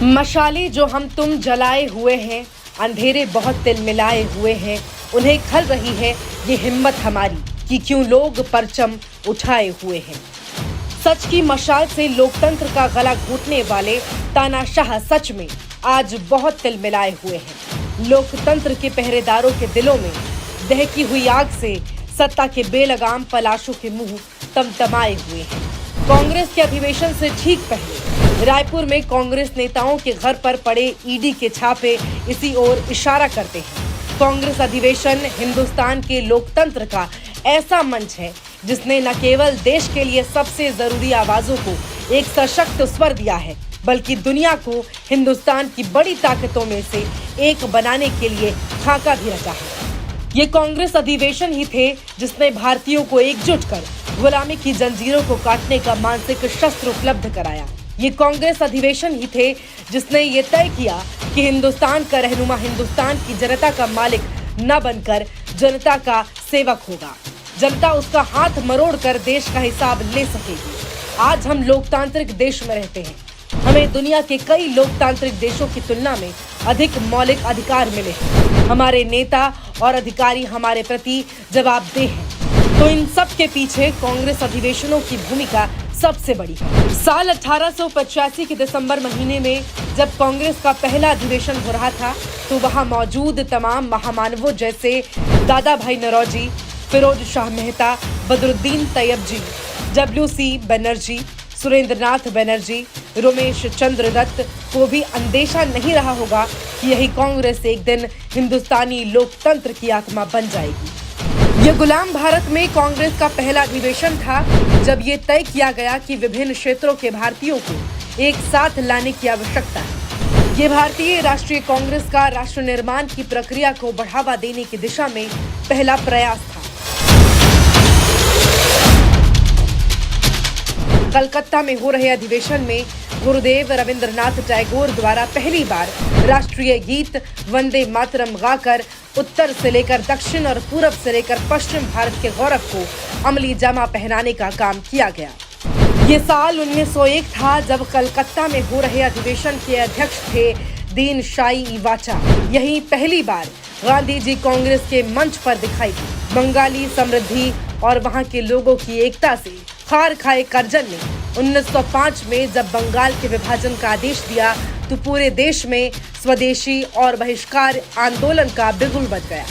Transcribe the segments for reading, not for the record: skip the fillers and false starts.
मशाले जो हम तुम जलाए हुए हैं, अंधेरे बहुत तिलमिलाए हुए हैं, उन्हें खल रही है ये हिम्मत हमारी कि क्यों लोग परचम उठाए हुए हैं। सच की मशाल से लोकतंत्र का गला घोटने वाले तानाशाह सच में आज बहुत तिलमिलाए हुए हैं। लोकतंत्र के पहरेदारों के दिलों में दहकी हुई आग से सत्ता के बेलगाम पलाशों के मुंह तमतमाए हुए हैं। कांग्रेस के अधिवेशन से ठीक पहले रायपुर में कांग्रेस नेताओं के घर पर पड़े ईडी के छापे इसी ओर इशारा करते हैं। कांग्रेस अधिवेशन हिंदुस्तान के लोकतंत्र का ऐसा मंच है जिसने न केवल देश के लिए सबसे जरूरी आवाजों को एक सशक्त स्वर दिया है, बल्कि दुनिया को हिंदुस्तान की बड़ी ताकतों में से एक बनाने के लिए खाका भी रचा है। ये कांग्रेस अधिवेशन ही थे जिसने भारतीयों को एकजुट कर गुलामी की जंजीरों को काटने का मानसिक शस्त्र उपलब्ध कराया। ये कांग्रेस अधिवेशन ही थे जिसने ये तय किया कि हिंदुस्तान का रहनुमा हिंदुस्तान की जनता का मालिक न बनकर जनता का सेवक होगा। जनता उसका हाथ मरोड़ कर देश का हिसाब ले सकेगी। आज हम लोकतांत्रिक देश में रहते हैं। हमें दुनिया के कई लोकतांत्रिक देशों की तुलना में अधिक मौलिक अधिकार मिले हैं। हमारे नेता और अधिकारी हमारे प्रति जवाबदेह हैं। तो इन सब के पीछे कांग्रेस अधिवेशनों की भूमिका सबसे बड़ी है। साल 1885 के दिसंबर महीने में जब कांग्रेस का पहला अधिवेशन हो रहा था, तो वहां मौजूद तमाम महामानवों जैसे दादा भाई नौरोजी, फिरोज शाह मेहता, बदरुद्दीन तैयबजी, डब्ल्यू.सी. बनर्जी, सुरेंद्रनाथ बनर्जी, रमेश चंद्र दत्त को भी अंदेशा नहीं रहा होगा कि यही कांग्रेस एक दिन हिंदुस्तानी लोकतंत्र की आत्मा बन जाएगी। ये गुलाम भारत में कांग्रेस का पहला अधिवेशन था जब ये तय किया गया कि विभिन्न क्षेत्रों के भारतीयों को एक साथ लाने की आवश्यकता है। ये भारतीय राष्ट्रीय कांग्रेस का राष्ट्र निर्माण की प्रक्रिया को बढ़ावा देने की दिशा में पहला प्रयास था। कलकत्ता में हो रहे अधिवेशन में गुरुदेव रविंद्रनाथ टैगोर द्वारा पहली बार राष्ट्रीय गीत वंदे मातरम गाकर उत्तर से लेकर दक्षिण और पूरब से लेकर पश्चिम भारत के गौरव को अमली जामा पहनाने का काम किया गया। ये साल 1901 था जब कलकत्ता में हो रहे अधिवेशन के अध्यक्ष थे दीन शाई इवाचा। यही पहली बार गांधी जी कांग्रेस के मंच पर दिखाई दी। बंगाली समृद्धि और वहां के लोगों की एकता से खार खाए करजन ने 1905 में जब बंगाल के विभाजन का आदेश दिया तो पूरे देश में स्वदेशी और बहिष्कार आंदोलन का बिगुल बज गया।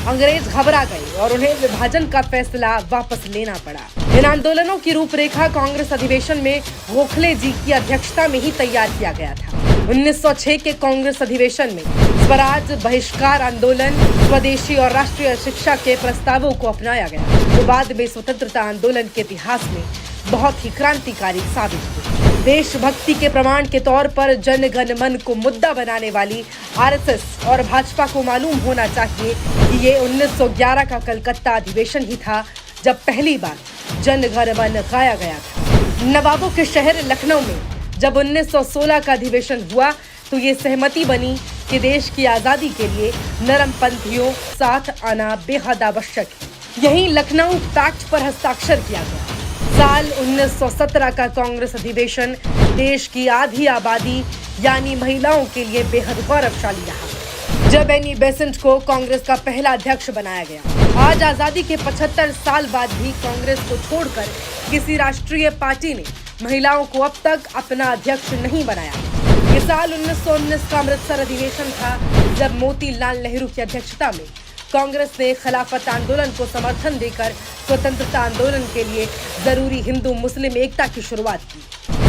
अंग्रेज घबरा गए और उन्हें विभाजन का फैसला वापस लेना पड़ा। इन आंदोलनों की रूपरेखा कांग्रेस अधिवेशन में गोखले जी की अध्यक्षता में ही तैयार किया गया था। 1906 के कांग्रेस अधिवेशन में स्वराज, बहिष्कार आंदोलन, स्वदेशी और राष्ट्रीय शिक्षा के प्रस्तावों को अपनाया गया, तो बाद में स्वतंत्रता आंदोलन के इतिहास में बहुत ही क्रांतिकारी साबित हुई। देशभक्ति के प्रमाण के तौर पर जन गण मन को मुद्दा बनाने वाली आरएसएस और भाजपा को मालूम होना चाहिए कि ये 1911 का कलकत्ता अधिवेशन ही था जब पहली बार जन गण मन गाया गया था। नवाबों के शहर लखनऊ में जब 1916 का अधिवेशन हुआ तो ये सहमति बनी कि देश की आजादी के लिए नरमपंथियों साथ आना बेहद आवश्यक है। यहीं लखनऊ पैक्ट पर हस्ताक्षर किया गया। साल 1917 का कांग्रेस अधिवेशन देश की आधी आबादी यानी महिलाओं के लिए बेहद गौरवशाली रहा जब एनी बेसेंट को कांग्रेस का पहला अध्यक्ष बनाया गया। आज आजादी के 75 साल बाद भी कांग्रेस को छोड़कर किसी राष्ट्रीय पार्टी ने महिलाओं को अब तक अपना अध्यक्ष नहीं बनाया। ये साल 1919 का अमृतसर अधिवेशन था जब मोतीलाल नेहरू की अध्यक्षता में कांग्रेस ने खिलाफत आंदोलन को समर्थन देकर स्वतंत्रता आंदोलन के लिए जरूरी हिंदू मुस्लिम एकता की शुरुआत की।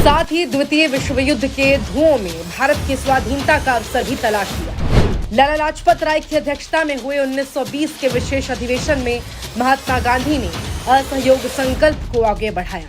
साथ ही द्वितीय विश्व युद्ध के धुओं में भारत की स्वाधीनता का अवसर भी तलाश लिया। लाला लाजपत राय की अध्यक्षता में हुए 1920 के विशेष अधिवेशन में महात्मा गांधी ने असहयोग संकल्प को आगे बढ़ाया।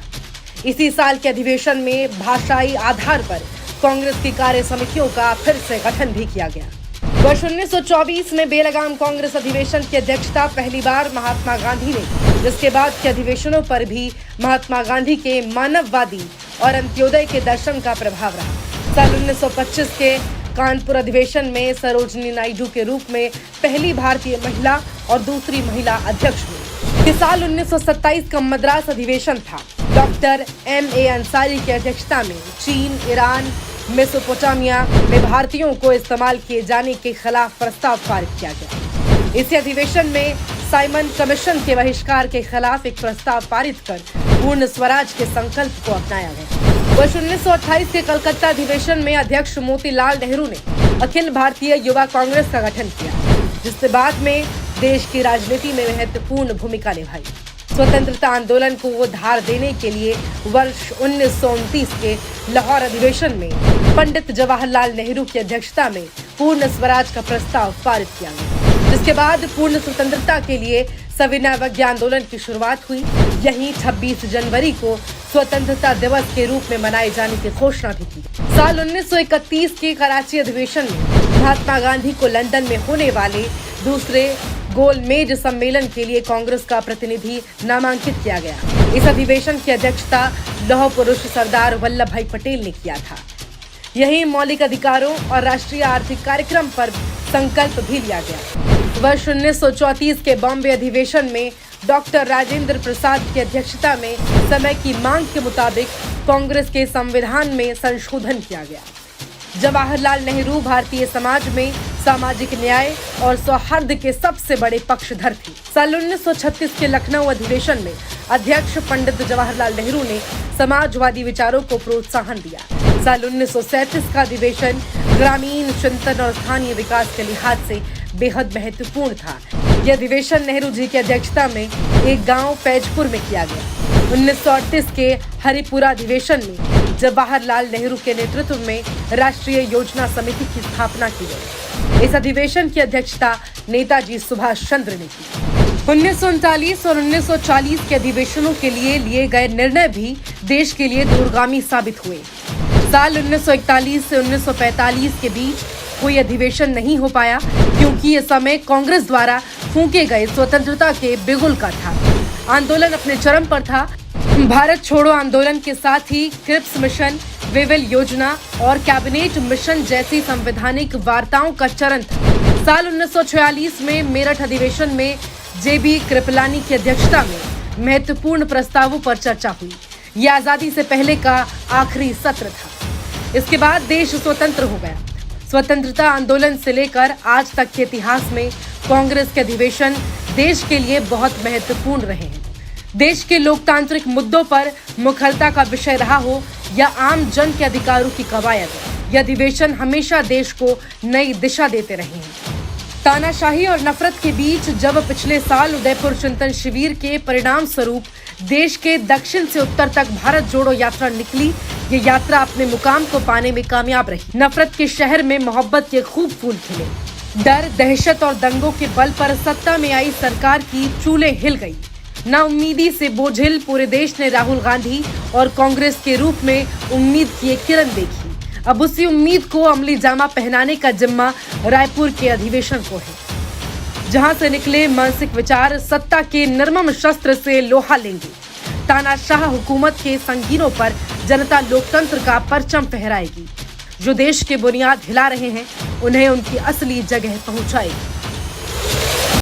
इसी साल के अधिवेशन में भाषाई आधार पर कांग्रेस की कार्य समितियों का फिर से गठन भी किया गया। वर्ष 1924 में बेलगाम कांग्रेस अधिवेशन की अध्यक्षता पहली बार महात्मा गांधी ने, जिसके बाद के अधिवेशनों पर भी महात्मा गांधी के मानववादी और अंत्योदय के दर्शन का प्रभाव रहा। साल 1925 के कानपुर अधिवेशन में सरोजनी नायडू के रूप में पहली भारतीय महिला और दूसरी महिला अध्यक्ष हुई। इस साल 1927 का मद्रास अधिवेशन था। Doctor M.A. अंसारी की अध्यक्षता में चीन, ईरान, मेसोपोटामिया में भारतीयों को इस्तेमाल किए जाने के खिलाफ प्रस्ताव पारित किया गया। इसी अधिवेशन में साइमन कमीशन के बहिष्कार के खिलाफ एक प्रस्ताव पारित कर पूर्ण स्वराज के संकल्प को अपनाया गया। वर्ष 1928 के कलकत्ता अधिवेशन में अध्यक्ष मोतीलाल नेहरू ने अखिल भारतीय युवा कांग्रेस का गठन किया, जिससे बाद में देश की राजनीति में महत्वपूर्ण भूमिका निभाई। स्वतंत्रता आंदोलन को धार देने के लिए वर्ष 1929 के लाहौर अधिवेशन में पंडित जवाहरलाल नेहरू की अध्यक्षता में पूर्ण स्वराज का प्रस्ताव पारित किया गया, जिसके बाद पूर्ण स्वतंत्रता के लिए सविनय अवज्ञा आंदोलन की शुरुआत हुई। यहीं 26 जनवरी को स्वतंत्रता दिवस के रूप में मनाए जाने की घोषणा भी की। साल 1931 के कराची अधिवेशन में महात्मा गांधी को लंदन में होने वाले दूसरे गोलमेज सम्मेलन के लिए कांग्रेस का प्रतिनिधि नामांकित किया गया। इस अधिवेशन की अध्यक्षता लौह पुरुष सरदार वल्लभ भाई पटेल ने किया था। यही मौलिक अधिकारों और राष्ट्रीय आर्थिक कार्यक्रम पर संकल्प भी लिया गया। वर्ष 1934 के बॉम्बे अधिवेशन में डॉक्टर राजेंद्र प्रसाद की अध्यक्षता में समय की मांग के मुताबिक कांग्रेस के संविधान में संशोधन किया गया। जवाहरलाल नेहरू भारतीय समाज में सामाजिक न्याय और सौहार्द के सबसे बड़े पक्षधर थे। साल 1936 के लखनऊ अधिवेशन में अध्यक्ष पंडित जवाहरलाल नेहरू ने समाजवादी विचारों को प्रोत्साहन दिया। साल 1937 का अधिवेशन ग्रामीण चिंतन और स्थानीय विकास के लिहाज से बेहद महत्वपूर्ण था। यह अधिवेशन नेहरू जी की अध्यक्षता में एक गांव पैजपुर में किया गया। 1938 के हरिपुरा अधिवेशन में जवाहरलाल नेहरू के नेतृत्व में राष्ट्रीय योजना समिति की स्थापना की गई। इस अधिवेशन की अध्यक्षता नेताजी सुभाष चंद्र ने की। 1939 और 1940 के अधिवेशनों के लिए गए निर्णय भी देश के लिए दूरगामी साबित हुए। साल 1941 से 1945 के बीच कोई अधिवेशन नहीं हो पाया, क्योंकि ये समय कांग्रेस द्वारा फूंके गए स्वतंत्रता के बिगुल का था। आंदोलन अपने चरम पर था। भारत छोड़ो आंदोलन के साथ ही क्रिप्स मिशन, वेवेल योजना और कैबिनेट मिशन जैसी संवैधानिक वार्ताओं का चरण था। साल 1946 में मेरठ अधिवेशन में जेबी कृपलानी की अध्यक्षता में महत्वपूर्ण प्रस्तावों पर चर्चा हुई। यह आजादी से पहले का आखिरी सत्र था। इसके बाद देश स्वतंत्र हो गया। स्वतंत्रता आंदोलन से लेकर आज तक के इतिहास में कांग्रेस के अधिवेशन देश के लिए बहुत महत्वपूर्ण रहे हैं। देश के लोकतांत्रिक मुद्दों पर मुखरता का विषय रहा हो या आम जन के अधिकारों की कवायद, यह अधिवेशन हमेशा देश को नई दिशा देते रहे हैं। तानाशाही और नफरत के बीच जब पिछले साल उदयपुर चिंतन शिविर के परिणाम स्वरूप देश के दक्षिण से उत्तर तक भारत जोड़ो यात्रा निकली, ये यात्रा अपने मुकाम को पाने में कामयाब रही। नफरत के शहर में मोहब्बत के खूब फूल खिले। डर, दहशत और दंगों के बल पर सत्ता में आई सरकार की चूलें हिल गई। नाउम्मीदी से बोझिल पूरे देश ने राहुल गांधी और कांग्रेस के रूप में उम्मीद की एक किरण देखी। अब उसी उम्मीद को अमली जामा पहनाने का जिम्मा रायपुर के अधिवेशन को है, जहां से निकले मानसिक विचार सत्ता के निर्मम शस्त्र से लोहा लेंगे। तानाशाह हुकूमत के संगीनों पर जनता लोकतंत्र का परचम फहराएगी। जो देश के बुनियाद हिला रहे हैं, उन्हें उनकी असली जगह पहुंचाएगी।